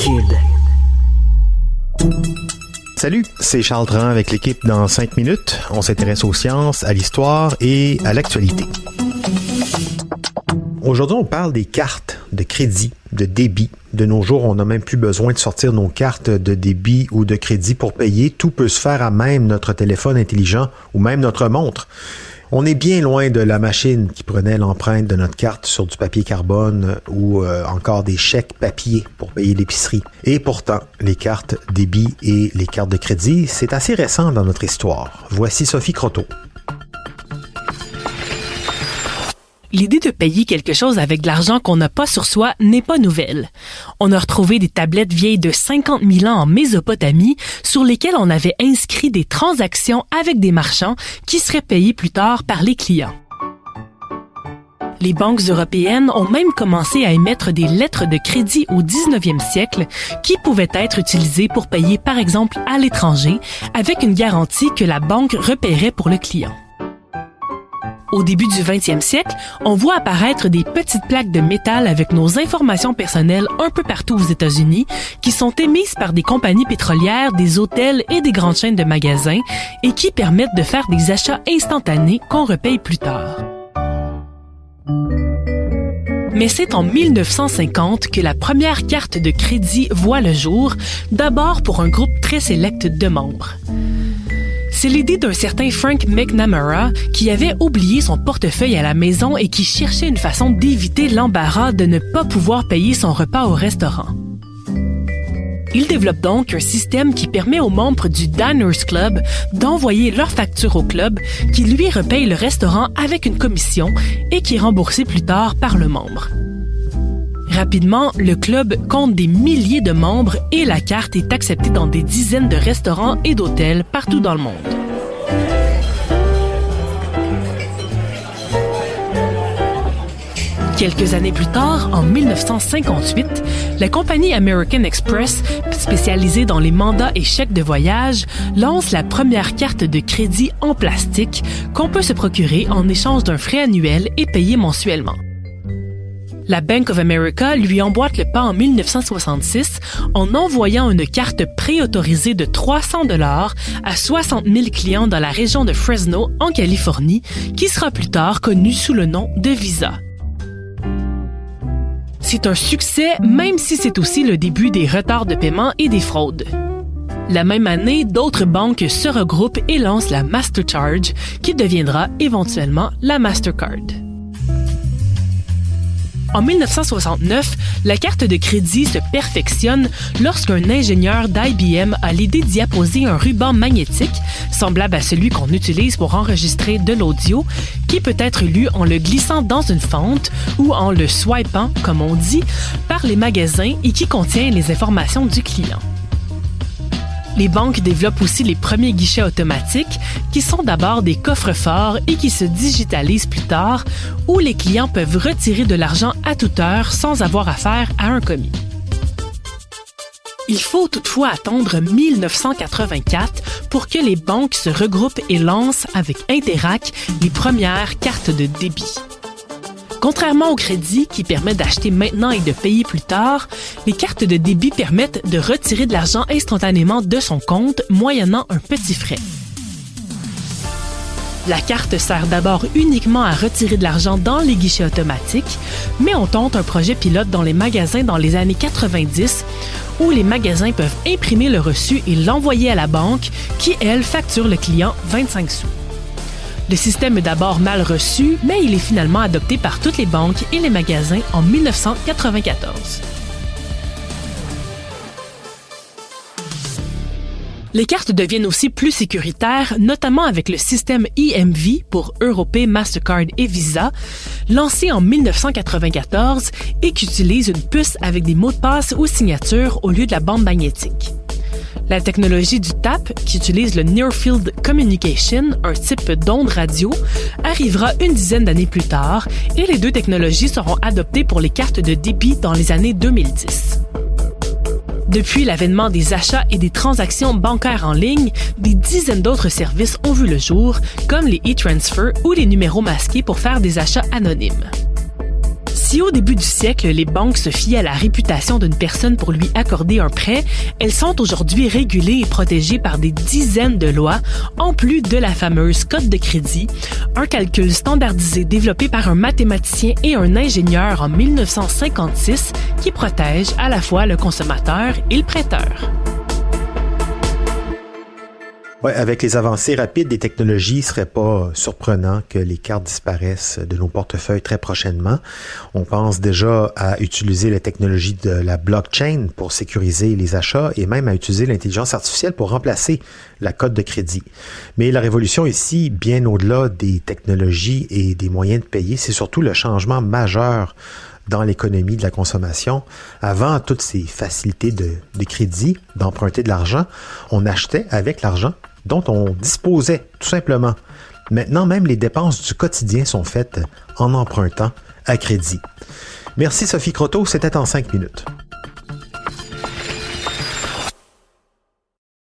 Cube. Salut, c'est Charles Dran avec l'équipe dans 5 minutes. On s'intéresse aux sciences, à l'histoire et à l'actualité. Aujourd'hui, on parle des cartes de crédit, de débit. De nos jours, on n'a même plus besoin de sortir nos cartes de débit ou de crédit pour payer. Tout peut se faire à même notre téléphone intelligent ou même notre montre. On est bien loin de la machine qui prenait l'empreinte de notre carte sur du papier carbone ou encore des chèques papier pour payer l'épicerie. Et pourtant, les cartes débit et les cartes de crédit, c'est assez récent dans notre histoire. Voici Sophie Croteau. L'idée de payer quelque chose avec de l'argent qu'on n'a pas sur soi n'est pas nouvelle. On a retrouvé des tablettes vieilles de 50 000 ans en Mésopotamie sur lesquelles on avait inscrit des transactions avec des marchands qui seraient payés plus tard par les clients. Les banques européennes ont même commencé à émettre des lettres de crédit au 19e siècle qui pouvaient être utilisées pour payer par exemple à l'étranger avec une garantie que la banque repaierait pour le client. Au début du 20e siècle, on voit apparaître des petites plaques de métal avec nos informations personnelles un peu partout aux États-Unis qui sont émises par des compagnies pétrolières, des hôtels et des grandes chaînes de magasins et qui permettent de faire des achats instantanés qu'on repaye plus tard. Mais c'est en 1950 que la première carte de crédit voit le jour, d'abord pour un groupe très sélect de membres. C'est l'idée d'un certain Frank McNamara qui avait oublié son portefeuille à la maison et qui cherchait une façon d'éviter l'embarras de ne pas pouvoir payer son repas au restaurant. Il développe donc un système qui permet aux membres du Diners Club d'envoyer leur facture au club qui lui repaye le restaurant avec une commission et qui est remboursée plus tard par le membre. Rapidement, le club compte des milliers de membres et la carte est acceptée dans des dizaines de restaurants et d'hôtels partout dans le monde. Quelques années plus tard, en 1958, la compagnie American Express, spécialisée dans les mandats et chèques de voyage, lance la première carte de crédit en plastique qu'on peut se procurer en échange d'un frais annuel et payer mensuellement. La Bank of America lui emboîte le pas en 1966 en envoyant une carte préautorisée de 300 $ à 60 000 clients dans la région de Fresno, en Californie, qui sera plus tard connue sous le nom de Visa. C'est un succès, même si c'est aussi le début des retards de paiement et des fraudes. La même année, d'autres banques se regroupent et lancent la Mastercharge, qui deviendra éventuellement la Mastercard. En 1969, la carte de crédit se perfectionne lorsqu'un ingénieur d'IBM a l'idée d'y apposer un ruban magnétique, semblable à celui qu'on utilise pour enregistrer de l'audio, qui peut être lu en le glissant dans une fente ou en le swipant, comme on dit, par les magasins et qui contient les informations du client. Les banques développent aussi les premiers guichets automatiques qui sont d'abord des coffres-forts et qui se digitalisent plus tard, où les clients peuvent retirer de l'argent à toute heure sans avoir affaire à un commis. Il faut toutefois attendre 1984 pour que les banques se regroupent et lancent avec Interac les premières cartes de débit. Contrairement au crédit qui permet d'acheter maintenant et de payer plus tard, les cartes de débit permettent de retirer de l'argent instantanément de son compte moyennant un petit frais. La carte sert d'abord uniquement à retirer de l'argent dans les guichets automatiques, mais on tente un projet pilote dans les magasins dans les années 90 où les magasins peuvent imprimer le reçu et l'envoyer à la banque qui, elle, facture le client 25 sous. Le système est d'abord mal reçu, mais il est finalement adopté par toutes les banques et les magasins en 1994. Les cartes deviennent aussi plus sécuritaires, notamment avec le système EMV pour Europay, Mastercard et Visa, lancé en 1994 et qui utilise une puce avec des mots de passe ou signatures au lieu de la bande magnétique. La technologie du TAP, qui utilise le Near Field Communication, un type d'onde radio, arrivera une dizaine d'années plus tard et les deux technologies seront adoptées pour les cartes de débit dans les années 2010. Depuis l'avènement des achats et des transactions bancaires en ligne, des dizaines d'autres services ont vu le jour, comme les e-transfers ou les numéros masqués pour faire des achats anonymes. Si au début du siècle, les banques se fiaient à la réputation d'une personne pour lui accorder un prêt, elles sont aujourd'hui régulées et protégées par des dizaines de lois, en plus de la fameuse cote de crédit, un calcul standardisé développé par un mathématicien et un ingénieur en 1956 qui protège à la fois le consommateur et le prêteur. Ouais, avec les avancées rapides des technologies, il ne serait pas surprenant que les cartes disparaissent de nos portefeuilles très prochainement. On pense déjà à utiliser la technologie de la blockchain pour sécuriser les achats et même à utiliser l'intelligence artificielle pour remplacer la cote de crédit. Mais la révolution ici, bien au-delà des technologies et des moyens de payer, c'est surtout le changement majeur dans l'économie de la consommation. Avant toutes ces facilités de crédit, d'emprunter de l'argent, on achetait avec l'argent dont on disposait, tout simplement. Maintenant, même les dépenses du quotidien sont faites en empruntant à crédit. Merci Sophie Croteau, c'était en 5 minutes.